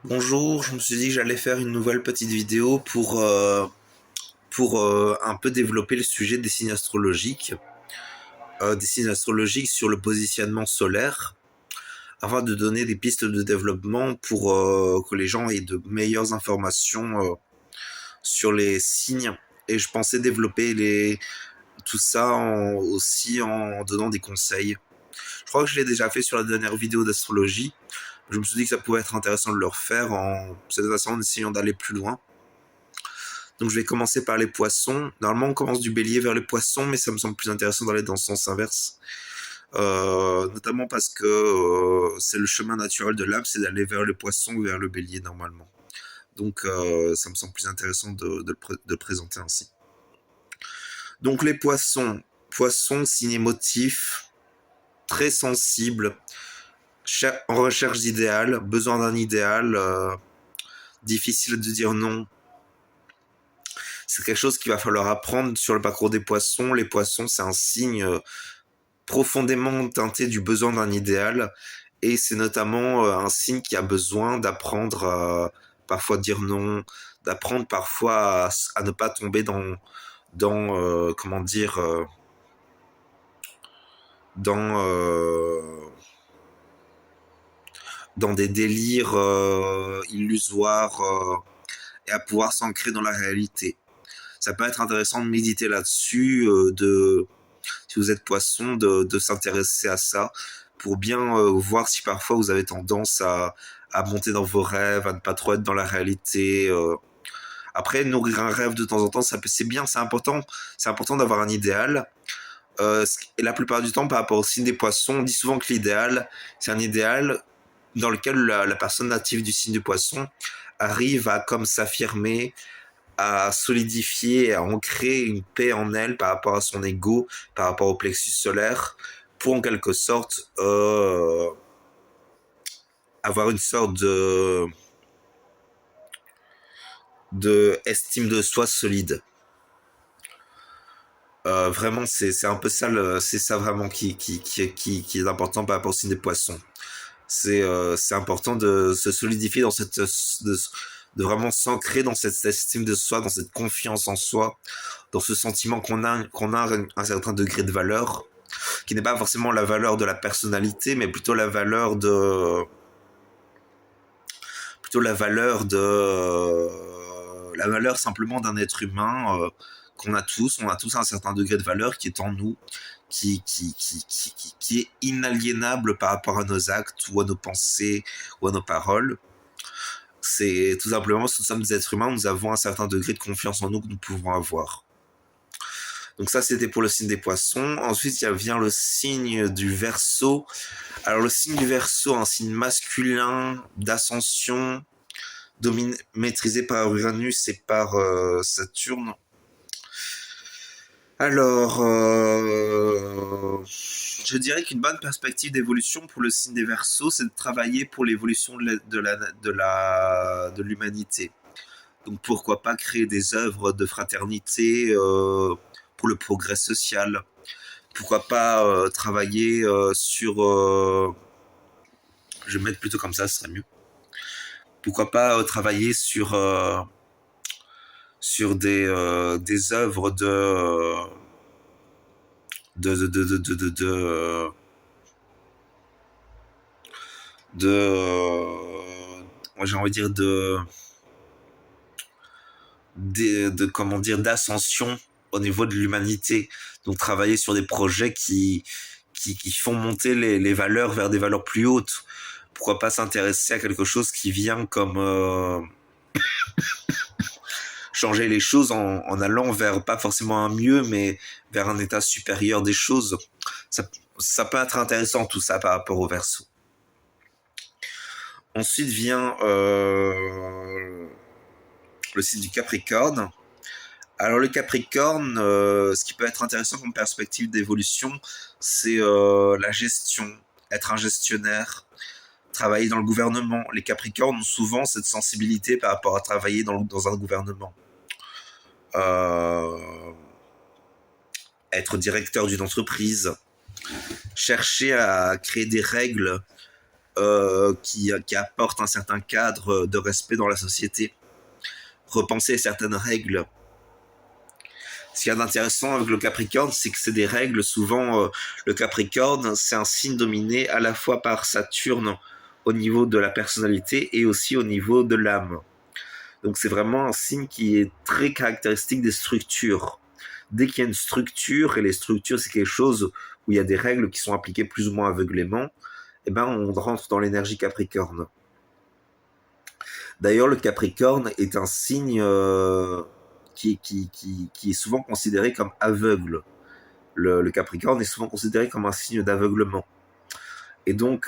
Bonjour, je me suis dit que j'allais faire une nouvelle petite vidéo pour un peu développer le sujet des signes astrologiques, sur le positionnement solaire, afin de donner des pistes de développement pour que les gens aient de meilleures informations sur les signes. Et je pensais développer tout ça aussi en donnant des conseils. Je crois que je l'ai déjà fait sur la dernière vidéo d'astrologie. Je me suis dit que ça pouvait être intéressant de le refaire cette façon en essayant d'aller plus loin. Donc je vais commencer par les poissons. Normalement, on commence du bélier vers les poissons, mais ça me semble plus intéressant d'aller dans le sens inverse. Notamment parce que c'est le chemin naturel de l'âme, c'est d'aller vers le poisson ou vers le bélier normalement. Donc ça me semble plus intéressant de le présenter ainsi. Donc les poissons. Poissons, signe émotif, très sensible, en recherche d'idéal, besoin d'un idéal, difficile de dire non. C'est quelque chose qu'il va falloir apprendre sur le parcours des poissons. Les poissons, c'est un signe profondément teinté du besoin d'un idéal. Et c'est notamment un signe qui a besoin d'apprendre à parfois dire non, d'apprendre parfois à ne pas tomber dans comment dire, dans, dans des délires illusoires et à pouvoir s'ancrer dans la réalité. Ça peut être intéressant de méditer là-dessus, si vous êtes poisson, de s'intéresser à ça pour bien voir si parfois vous avez tendance à monter dans vos rêves, à ne pas trop être dans la réalité. Après, nourrir un rêve de temps en temps, c'est bien, c'est important d'avoir un idéal. Et la plupart du temps, par rapport au signe des poissons, on dit souvent que l'idéal, c'est un idéal dans lequel la personne native du signe du poisson arrive à comme s'affirmer, à solidifier, à ancrer une paix en elle par rapport à son ego, par rapport au plexus solaire, pour en quelque sorte avoir une sorte de estime de soi solide. Vraiment, c'est un peu ça, c'est ça vraiment qui est important par rapport au signe des poissons. C'est important de se solidifier dans de vraiment s'ancrer dans cette estime de soi, dans cette confiance en soi, dans ce sentiment qu'on a un certain degré de valeur, qui n'est pas forcément la valeur de la personnalité, mais plutôt la valeur simplement d'un être humain qu'on a tous. On a tous un certain degré de valeur qui est en nous, qui est inaliénable par rapport à nos actes ou à nos pensées ou à nos paroles. C'est tout simplement, si nous sommes des êtres humains, nous avons un certain degré de confiance en nous que nous pouvons avoir. Donc ça, c'était pour le signe des poissons. Ensuite, il vient le signe du Verseau. Alors le signe du Verseau, un signe masculin d'ascension, maîtrisé par Uranus et par Saturne. Alors, je dirais qu'une bonne perspective d'évolution pour le signe des Verseaux, c'est de travailler pour l'évolution de l'humanité. Donc pourquoi pas créer des œuvres de fraternité pour le progrès social. Pourquoi pas travailler je vais mettre plutôt comme ça, ce serait mieux. Pourquoi pas travailler sur des œuvres de moi j'ai envie de dire comment dire, d'ascension au niveau de l'humanité. Donc travailler sur des projets qui font monter les valeurs vers des valeurs plus hautes. Pourquoi pas s'intéresser à quelque chose qui vient comme changer les choses en allant vers pas forcément un mieux, mais vers un état supérieur des choses. Ça peut être intéressant tout ça par rapport au Verseau. Ensuite vient le signe du Capricorne. Alors le Capricorne, ce qui peut être intéressant comme perspective d'évolution, c'est la gestion, être un gestionnaire, travailler dans le gouvernement. Les Capricornes ont souvent cette sensibilité par rapport à travailler dans un gouvernement. Être directeur d'une entreprise, chercher à créer des règles qui apporte un certain cadre de respect dans la société, repenser certaines règles. Ce qu'il y a d'intéressant avec le Capricorne, c'est que c'est des règles, souvent, le Capricorne, c'est un signe dominé à la fois par Saturne au niveau de la personnalité et aussi au niveau de l'âme. Donc c'est vraiment un signe qui est très caractéristique des structures. Dès qu'il y a une structure, et les structures c'est quelque chose où il y a des règles qui sont appliquées plus ou moins aveuglément, eh ben on rentre dans l'énergie Capricorne. D'ailleurs, le Capricorne est un signe qui est souvent considéré comme aveugle. Le Capricorne est souvent considéré comme un signe d'aveuglement. Et donc,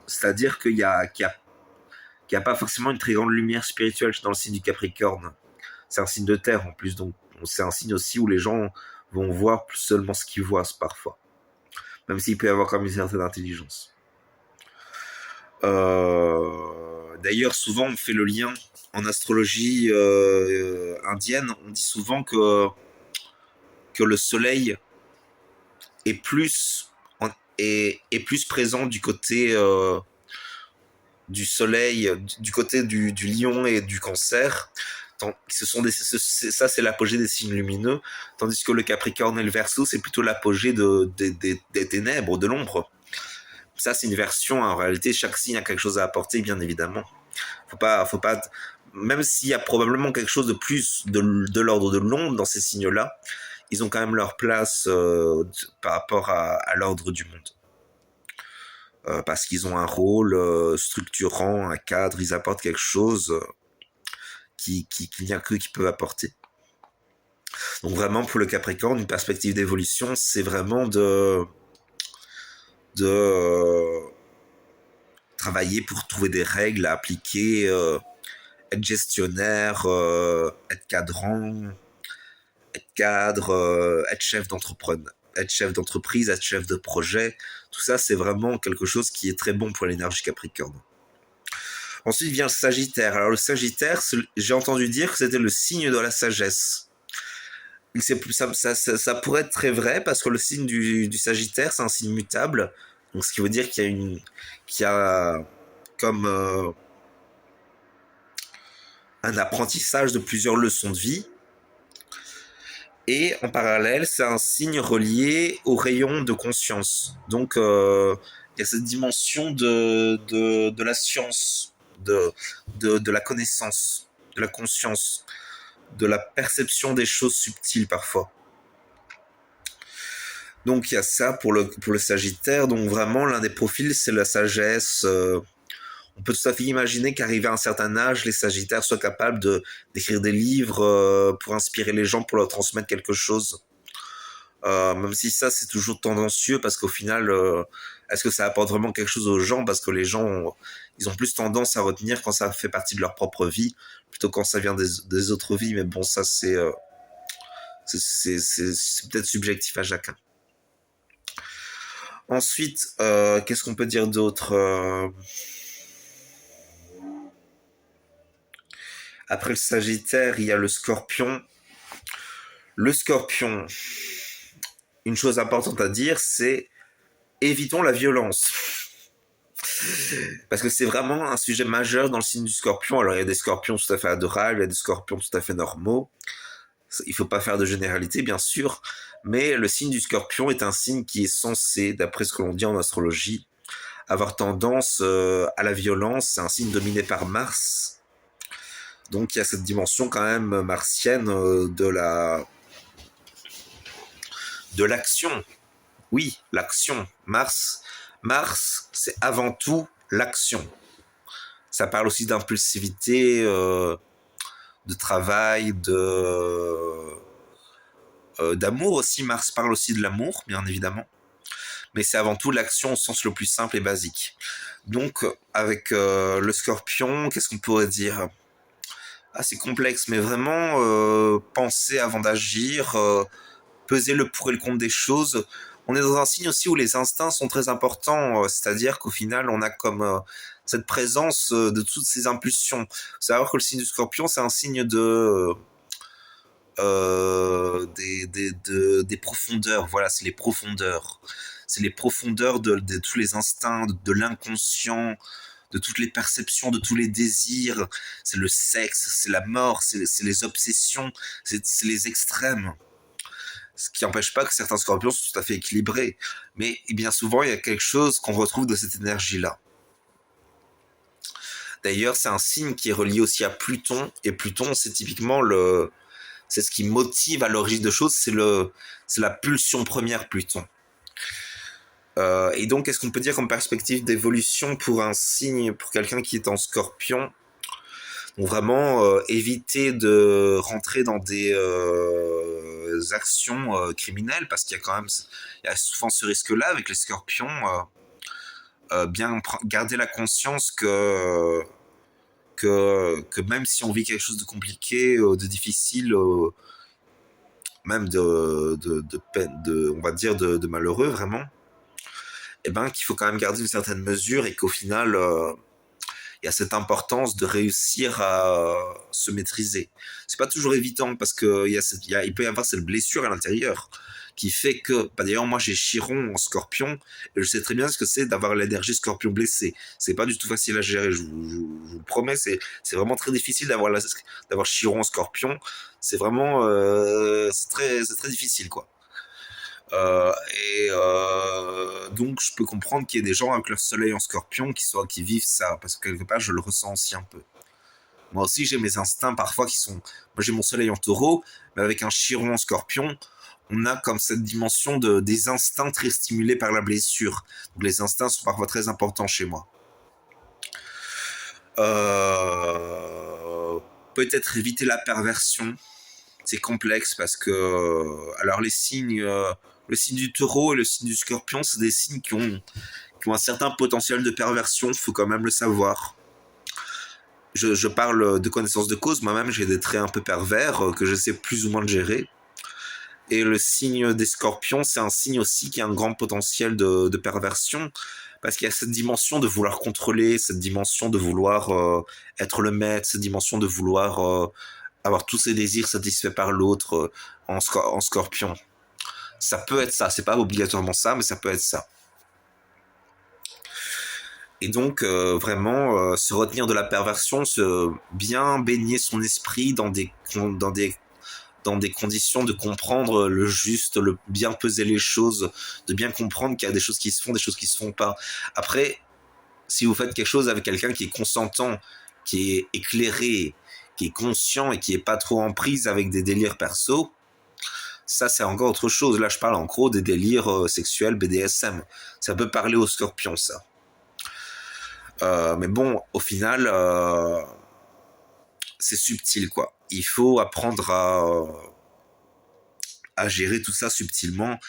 c'est-à-dire qu'il y a pas forcément une très grande lumière spirituelle dans le signe du Capricorne. C'est un signe de terre en plus, donc c'est un signe aussi où les gens vont voir seulement ce qu'ils voient parfois, même s'il peut y avoir quand même une certaine intelligence. D'ailleurs, souvent on fait le lien en astrologie indienne, on dit souvent que le soleil est plus, est plus présent du côté du soleil, du côté du lion et du cancer. Ça, c'est l'apogée des signes lumineux, tandis que le Capricorne et le Verseau, c'est plutôt l'apogée des ténèbres, de l'ombre. Ça, c'est une version. En réalité, chaque signe a quelque chose à apporter, bien évidemment. Faut pas, même s'il y a probablement quelque chose de plus de l'ordre de l'ombre dans ces signes-là, ils ont quand même leur place par rapport à l'ordre du monde. Parce qu'ils ont un rôle structurant, un cadre, ils apportent quelque chose qui vient qu'eux qui peuvent apporter. Donc vraiment pour le Capricorne, une perspective d'évolution, c'est vraiment de travailler pour trouver des règles à appliquer, être gestionnaire, être cadrant, être cadre, être chef d'entreprise, être chef de projet. Tout ça, c'est vraiment quelque chose qui est très bon pour l'énergie Capricorne. Ensuite vient le Sagittaire. Alors le Sagittaire, j'ai entendu dire que c'était le signe de la sagesse. Ça pourrait être très vrai parce que le signe du Sagittaire, c'est un signe mutable. Donc ce qui veut dire qu'il y a comme un apprentissage de plusieurs leçons de vie. Et en parallèle, c'est un signe relié au rayon de conscience. Donc il y a cette dimension de la science, de la connaissance, de la conscience, de la perception des choses subtiles parfois. Donc il y a ça pour le Sagittaire. Donc vraiment, l'un des profils, c'est la sagesse. On peut tout à fait imaginer qu'arrivé à un certain âge, les Sagittaires soient capables d'écrire des livres pour inspirer les gens, pour leur transmettre quelque chose. Même si ça, c'est toujours tendancieux, parce qu'au final, est-ce que ça apporte vraiment quelque chose aux gens? Parce que les gens, ils ont plus tendance à retenir quand ça fait partie de leur propre vie, plutôt quand ça vient des autres vies. Mais bon, ça, c'est peut-être subjectif à chacun. Ensuite, qu'est-ce qu'on peut dire d'autre? Après le Sagittaire, il y a le Scorpion. Le Scorpion, une chose importante à dire, c'est évitons la violence. Parce que c'est vraiment un sujet majeur dans le signe du Scorpion. Alors il y a des Scorpions tout à fait adorables, il y a des Scorpions tout à fait normaux. Il ne faut pas faire de généralité, bien sûr, mais le signe du Scorpion est un signe qui est censé, d'après ce que l'on dit en astrologie, avoir tendance à la violence. C'est un signe dominé par Mars. Donc il y a cette dimension quand même martienne de l'action. Oui, l'action. Mars, c'est avant tout l'action. Ça parle aussi d'impulsivité, de travail, d'amour aussi. Mars parle aussi de l'amour, bien évidemment. Mais c'est avant tout l'action au sens le plus simple et basique. Donc, avec le Scorpion, qu'est-ce qu'on pourrait dire? C'est complexe, mais vraiment penser avant d'agir, peser le pour et le contre des choses. On est dans un signe aussi où les instincts sont très importants, c'est-à-dire qu'au final, on a comme cette présence de toutes ces impulsions. Faut savoir que le signe du Scorpion, c'est un signe des profondeurs. Voilà, c'est les profondeurs. c'est les profondeurs de tous les instincts, de l'inconscient, de toutes les perceptions, de tous les désirs. C'est le sexe, c'est la mort, c'est les obsessions, c'est les extrêmes. Ce qui n'empêche pas que certains scorpions sont tout à fait équilibrés. Mais bien souvent, il y a quelque chose qu'on retrouve de cette énergie-là. D'ailleurs, c'est un signe qui est relié aussi à Pluton. Et Pluton, c'est typiquement c'est ce qui motive à l'origine de choses, c'est la pulsion première Pluton. Et donc, qu'est-ce qu'on peut dire comme perspective d'évolution pour un signe, pour quelqu'un qui est en Scorpion? Donc vraiment éviter de rentrer dans des actions criminelles, parce qu'il y a quand même, il y a souvent ce risque-là avec les Scorpions. Bien garder la conscience que même si on vit quelque chose de compliqué, de difficile, même de peine, on va dire de malheureux vraiment, et ben qu'il faut quand même garder une certaine mesure et qu'au final, il y a cette importance de réussir à se maîtriser. C'est pas toujours évident parce que il peut y avoir cette blessure à l'intérieur qui fait que, bah d'ailleurs moi j'ai Chiron en Scorpion et je sais très bien ce que c'est d'avoir l'énergie Scorpion blessée. C'est pas du tout facile à gérer, je vous le promets, c'est vraiment très difficile d'avoir Chiron en Scorpion. C'est vraiment c'est très difficile quoi. Euh, donc je peux comprendre qu'il y ait des gens avec leur soleil en Scorpion qui vivent ça parce que quelque part je le ressens aussi un peu. Moi aussi j'ai mes instincts parfois qui sont, moi j'ai mon soleil en Taureau, mais avec un Chiron en Scorpion, on a comme cette dimension des instincts très stimulés par la blessure. Donc les instincts sont parfois très importants chez moi. Peut-être éviter la perversion. C'est complexe parce que alors les signes, le signe du Taureau et le signe du Scorpion, c'est des signes qui ont un certain potentiel de perversion. Faut quand même le savoir. Je parle de connaissance de cause. Moi-même, j'ai des traits un peu pervers que j'essaie plus ou moins de gérer. Et le signe des Scorpions, c'est un signe aussi qui a un grand potentiel de perversion parce qu'il y a cette dimension de vouloir contrôler, cette dimension de vouloir être le maître, cette dimension de vouloir avoir tous ses désirs satisfaits par l'autre en Scorpion. Ça peut être ça, c'est pas obligatoirement ça, mais ça peut être ça. Et donc vraiment se retenir de la perversion, se bien baigner son esprit dans des conditions de comprendre le juste, le bien peser les choses, de bien comprendre qu'il y a des choses qui se font, des choses qui se font pas. Après, si vous faites quelque chose avec quelqu'un qui est consentant, qui est éclairé, qui est conscient et qui est pas trop en prise avec des délires perso, ça c'est encore autre chose. Là je parle en gros des délires sexuels BDSM. Ça peut parler aux scorpions ça. Mais bon, au final, c'est subtil quoi. Il faut apprendre à gérer tout ça subtilement.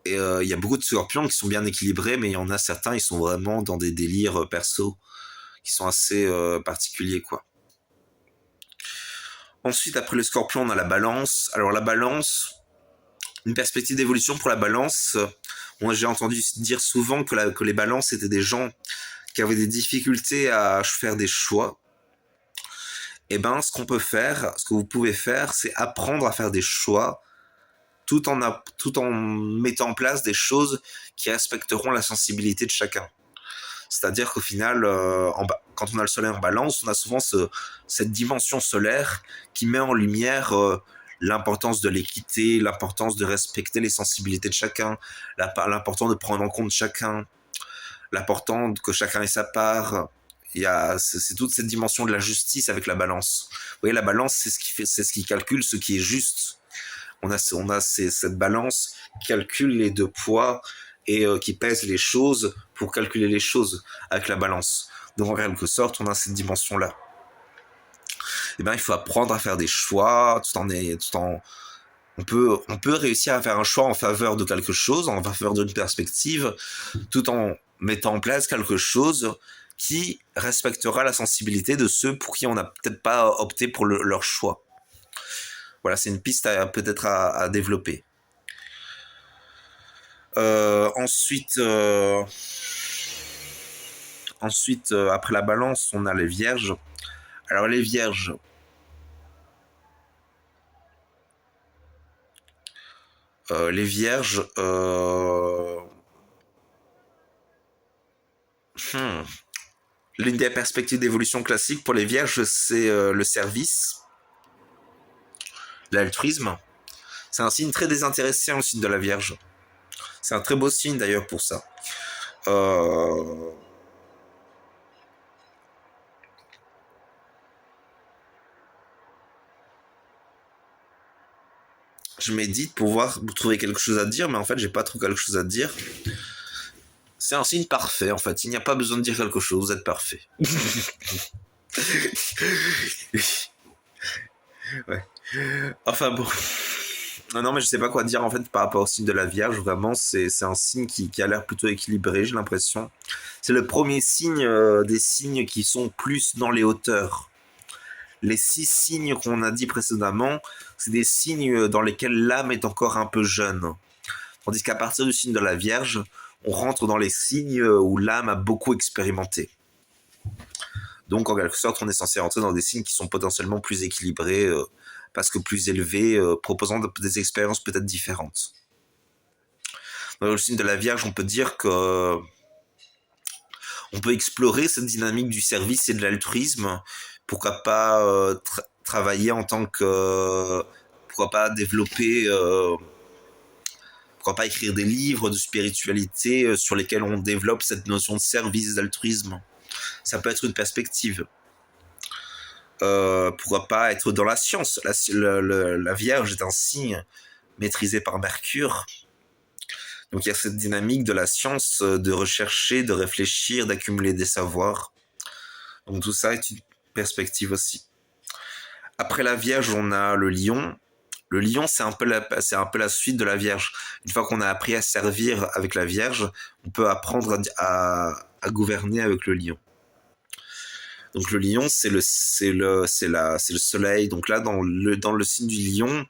Et il y a beaucoup de scorpions qui sont bien équilibrés, mais il y en a certains, ils sont vraiment dans des délires perso qui sont assez particuliers quoi. Ensuite, après le scorpion, on a la balance. Alors la balance, une perspective d'évolution pour la balance. Moi, j'ai entendu dire souvent que les balances étaient des gens qui avaient des difficultés à faire des choix. Eh ben, ce qu'on peut faire, ce que vous pouvez faire, c'est apprendre à faire des choix tout en mettant en place des choses qui respecteront la sensibilité de chacun. C'est-à-dire qu'au final, quand on a le soleil en balance, on a souvent cette dimension solaire qui met en lumière l'importance de l'équité, l'importance de respecter les sensibilités de chacun, l'importance de prendre en compte chacun, l'important que chacun ait sa part. C'est toute cette dimension de la justice avec la balance. Vous voyez, la balance, c'est ce qui calcule ce qui est juste. On a cette balance qui calcule les deux poids et qui pèse les choses pour calculer les choses avec la balance. Donc en quelque sorte, on a cette dimension-là. Et ben, il faut apprendre à faire des choix, on peut réussir à faire un choix en faveur de quelque chose, en faveur d'une perspective, tout en mettant en place quelque chose qui respectera la sensibilité de ceux pour qui on n'a peut-être pas opté pour leur choix. Voilà, c'est une piste peut-être à développer. Ensuite, après la balance, on a les vierges. Alors les vierges, les vierges, Hmm. L'une des perspectives d'évolution classique pour les vierges, c'est le service, l'altruisme. C'est un signe très désintéressé, le signe de la Vierge. C'est un très beau signe d'ailleurs pour ça. Euh, je médite pour voir, pour trouver quelque chose à dire, mais en fait, j'ai pas trop quelque chose à dire. C'est un signe parfait, en fait. Il n'y a pas besoin de dire quelque chose, vous êtes parfait. Ouais. Enfin bon. Non, non, mais je sais pas quoi dire en fait par rapport au signe de la Vierge. Vraiment, c'est un signe qui a l'air plutôt équilibré, j'ai l'impression. C'est le premier signe des signes qui sont plus dans les hauteurs. Les 6 signes qu'on a dit précédemment, c'est des signes dans lesquels l'âme est encore un peu jeune. Tandis qu'à partir du signe de la Vierge, on rentre dans les signes où l'âme a beaucoup expérimenté. Donc en quelque sorte, on est censé rentrer dans des signes qui sont potentiellement plus équilibrés, parce que plus élevés, proposant des expériences peut-être différentes. Dans le signe de la Vierge, on peut dire que on peut explorer cette dynamique du service et de l'altruisme. Pourquoi pas travailler en tant que... pourquoi pas développer... pourquoi pas écrire des livres de spiritualité sur lesquels on développe cette notion de service, d'altruisme. Ça peut être une perspective. Pourquoi pas être dans la science. La Vierge est un signe maîtrisé par Mercure. Donc il y a cette dynamique de la science, de rechercher, de réfléchir, d'accumuler des savoirs. Donc tout ça est une perspective aussi. Après la Vierge, on a le Lion. Le Lion, c'est un peu la suite de la Vierge. Une fois qu'on a appris à servir avec la Vierge, on peut apprendre à gouverner avec le Lion. Donc le Lion, c'est le soleil. Donc là, dans le signe du Lion,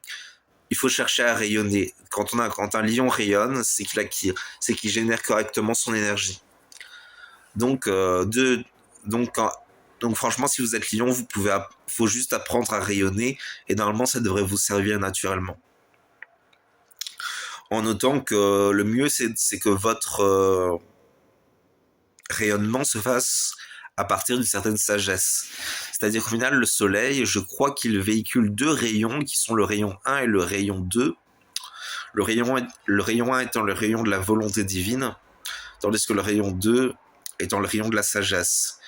il faut chercher à rayonner. Quand un lion rayonne, c'est qu'il génère correctement son énergie. Donc, donc, donc franchement, si vous êtes lion, faut juste apprendre à rayonner et normalement, ça devrait vous servir naturellement. En notant que le mieux, c'est que votre rayonnement se fasse à partir d'une certaine sagesse. C'est-à-dire qu'au final, le soleil, je crois qu'il véhicule 2 rayons qui sont le rayon 1 et le rayon 2. Le rayon 1 étant le rayon de la volonté divine, tandis que le rayon 2 étant le rayon de la sagesse.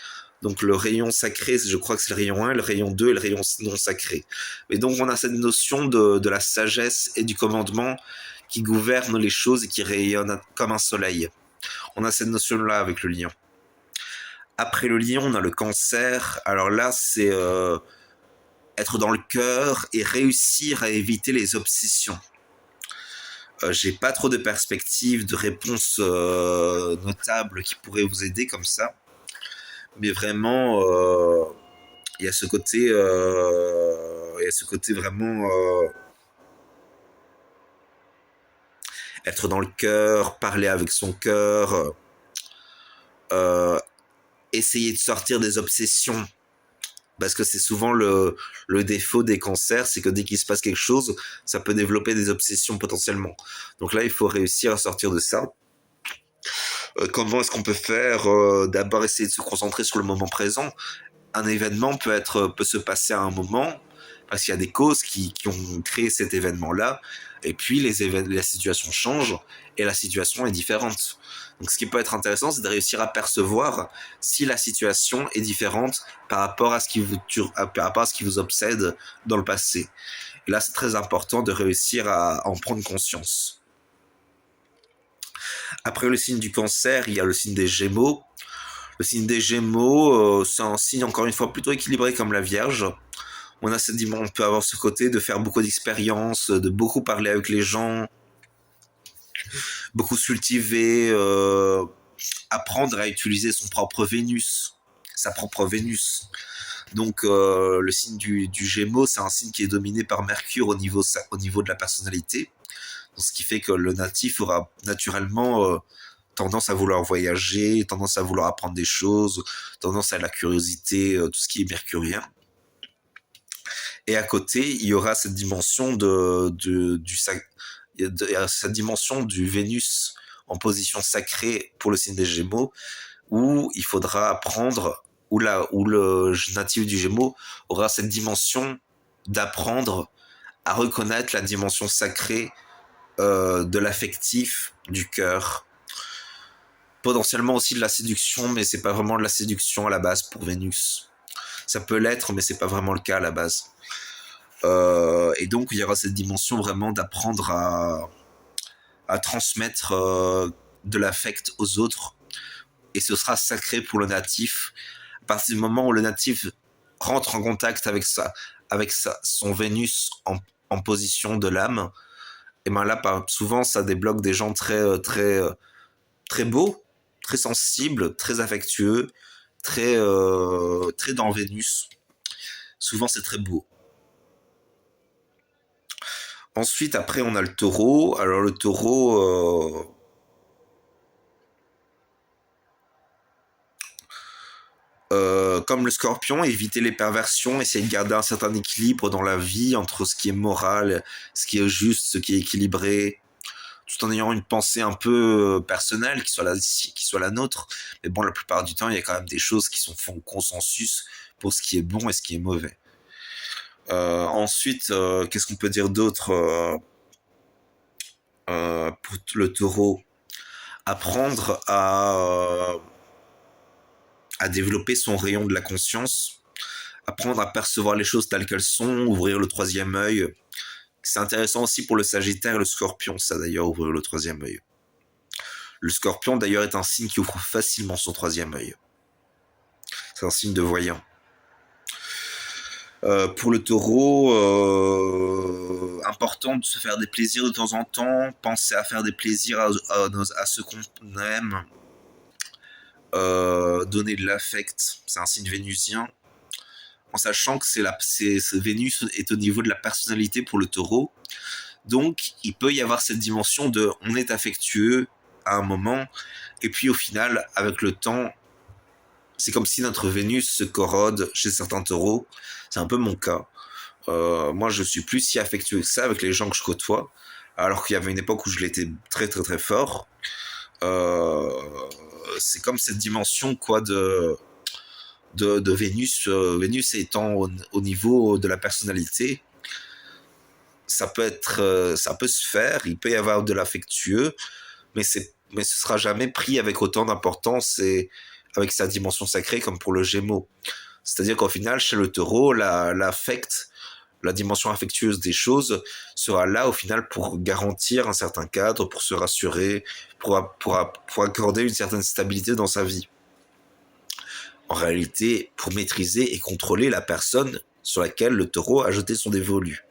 Donc le rayon sacré, je crois que c'est le rayon 1, le rayon 2 et le rayon non sacré. Et donc on a cette notion de la sagesse et du commandement qui gouverne les choses et qui rayonne comme un soleil. On a cette notion-là avec le lion. Après le lion, on a le cancer. Alors là, c'est être dans le cœur et réussir à éviter les obsessions. J'ai pas trop de perspectives, de réponses notables qui pourraient vous aider comme ça. Mais vraiment, il y a ce côté vraiment être dans le cœur, parler avec son cœur, essayer de sortir des obsessions. Parce que c'est souvent le défaut des cancers, c'est que dès qu'il se passe quelque chose, ça peut développer des obsessions potentiellement. Donc là, il faut réussir à sortir de ça. Comment est-ce qu'on peut faire? D'abord essayer de se concentrer sur le moment présent. Un événement peut se passer à un moment, parce qu'il y a des causes qui ont créé cet événement-là, et puis la situation change, et la situation est différente. Donc ce qui peut être intéressant, c'est de réussir à percevoir si la situation est différente par rapport à ce qui vous obsède dans le passé. Et là, c'est très important de réussir à en prendre conscience. Après le signe du cancer, il y a le signe des Gémeaux. Le signe des Gémeaux, c'est un signe encore une fois plutôt équilibré comme la Vierge. On peut avoir ce côté de faire beaucoup d'expériences, de beaucoup parler avec les gens, beaucoup se cultiver, apprendre à utiliser son propre Vénus, sa propre Vénus. Donc le signe du Gémeaux, c'est un signe qui est dominé par Mercure au niveau de la personnalité. Donc, ce qui fait que le natif aura naturellement tendance à vouloir voyager, tendance à vouloir apprendre des choses, tendance à la curiosité, tout ce qui est mercurien. Et à côté, il y aura cette dimension cette dimension du Vénus en position sacrée pour le signe des Gémeaux, où il faudra apprendre, où le natif du Gémeaux aura cette dimension d'apprendre à reconnaître la dimension sacrée de l'affectif, du cœur, potentiellement aussi de la séduction, mais c'est pas vraiment de la séduction à la base pour Vénus. Ça peut l'être, mais c'est pas vraiment le cas à la base. Et donc il y aura cette dimension vraiment d'apprendre à transmettre de l'affect aux autres, et ce sera sacré pour le natif. À partir du moment où le natif rentre en contact avec son Vénus en position de l'âme, et ben là, souvent, ça débloque des gens très beaux, très sensibles, très affectueux, très dans Vénus. Souvent, c'est très beau. Ensuite, après, on a le taureau. Alors, le taureau, comme le scorpion, éviter les perversions, essayer de garder un certain équilibre dans la vie entre ce qui est moral, ce qui est juste, ce qui est équilibré, tout en ayant une pensée un peu personnelle qui soit la nôtre. Mais bon, la plupart du temps, il y a quand même des choses qui font consensus pour ce qui est bon et ce qui est mauvais. Ensuite, qu'est-ce qu'on peut dire d'autre pour le taureau? Apprendre à développer son rayon de la conscience, apprendre à percevoir les choses telles qu'elles sont, ouvrir le troisième œil. C'est intéressant aussi pour le Sagittaire et le Scorpion, ça d'ailleurs, ouvrir le troisième œil. Le Scorpion d'ailleurs est un signe qui ouvre facilement son troisième œil. C'est un signe de voyant. Pour le Taureau, important de se faire des plaisirs de temps en temps, penser à faire des plaisirs à ceux qu'on aime, donner de l'affect, c'est un signe vénusien, en sachant que Vénus est au niveau de la personnalité pour le Taureau. Donc, il peut y avoir cette dimension de on est affectueux à un moment, et puis au final, avec le temps, c'est comme si notre Vénus se corrode chez certains taureaux. C'est un peu mon cas. Moi, je suis plus si affectueux que ça avec les gens que je côtoie, alors qu'il y avait une époque où je l'étais très très très fort. Euh, c'est comme cette dimension quoi de Vénus. Vénus étant au niveau de la personnalité, ça peut se faire. Il peut y avoir de l'affectueux, mais ce sera jamais pris avec autant d'importance et avec sa dimension sacrée comme pour le Gémeaux. C'est-à-dire qu'au final, chez le Taureau, l'affect, la dimension affectueuse des choses sera là au final pour garantir un certain cadre, pour se rassurer, pour accorder une certaine stabilité dans sa vie. En réalité, pour maîtriser et contrôler la personne sur laquelle le Taureau a jeté son dévolu.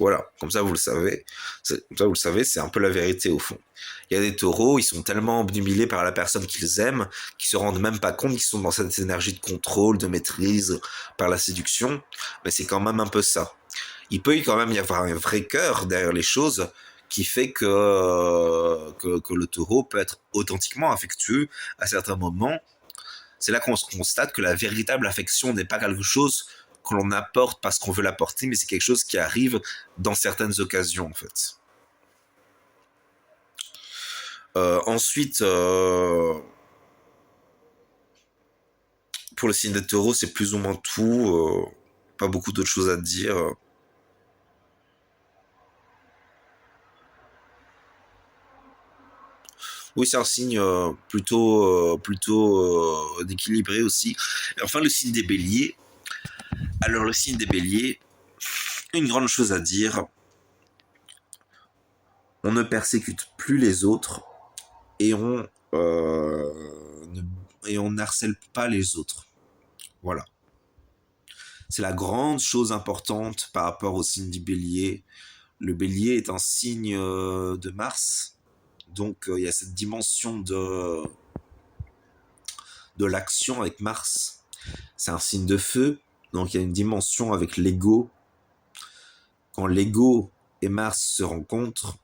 Voilà, comme ça vous le savez. Comme ça vous le savez, c'est un peu la vérité au fond. Il y a des taureaux, ils sont tellement obnubilés par la personne qu'ils aiment, qu'ils se rendent même pas compte qu'ils sont dans cette énergie de contrôle, de maîtrise, par la séduction. Mais c'est quand même un peu ça. Il peut quand même y avoir un vrai cœur derrière les choses qui fait que le taureau peut être authentiquement affectueux à certains moments. C'est là qu'on constate que la véritable affection n'est pas quelque chose que l'on apporte parce qu'on veut l'apporter, mais c'est quelque chose qui arrive dans certaines occasions, en fait. Ensuite, pour le signe des taureaux, c'est plus ou moins tout. Pas beaucoup d'autres choses à dire. Oui, c'est un signe plutôt d'équilibré aussi. Et enfin, le signe des béliers. Alors, le signe des béliers, une grande chose à dire. On ne persécute plus les autres et on n'harcèle pas les autres. Voilà. C'est la grande chose importante par rapport au signe du bélier. Le bélier est un signe de Mars. Donc il y a cette dimension de l'action avec Mars. C'est un signe de feu. Donc il y a une dimension avec l'ego. Quand l'ego et Mars se rencontrent,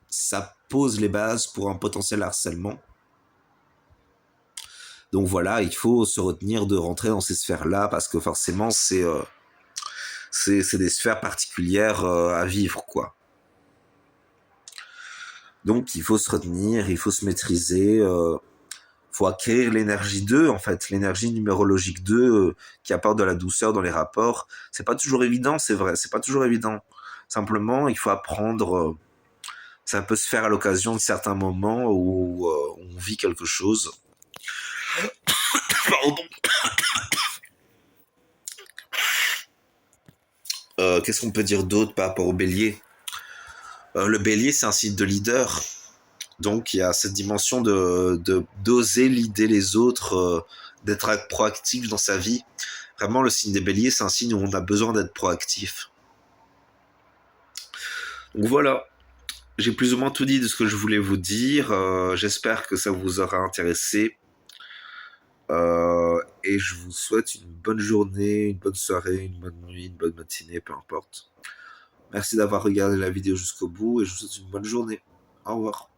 ça pose les bases pour un potentiel harcèlement. Donc voilà, il faut se retenir de rentrer dans ces sphères-là parce que forcément, c'est des sphères particulières à vivre, quoi. Donc il faut se retenir, il faut se maîtriser. faut acquérir l'énergie 2, en fait, l'énergie numérologique 2 qui apporte de la douceur dans les rapports. C'est pas toujours évident, c'est vrai, c'est pas toujours évident. Simplement, il faut apprendre. Ça peut se faire à l'occasion de certains moments où on vit quelque chose. Pardon. Qu'est-ce qu'on peut dire d'autre par rapport au bélier? Le bélier, c'est un signe de leader. Donc, il y a cette dimension d'oser leader les autres, d'être proactif dans sa vie. Vraiment, le signe des béliers, c'est un signe où on a besoin d'être proactif. Donc voilà, j'ai plus ou moins tout dit de ce que je voulais vous dire. J'espère que ça vous aura intéressé. Et je vous souhaite une bonne journée, une bonne soirée, une bonne nuit, une bonne matinée, peu importe. Merci d'avoir regardé la vidéo jusqu'au bout et je vous souhaite une bonne journée. Au revoir.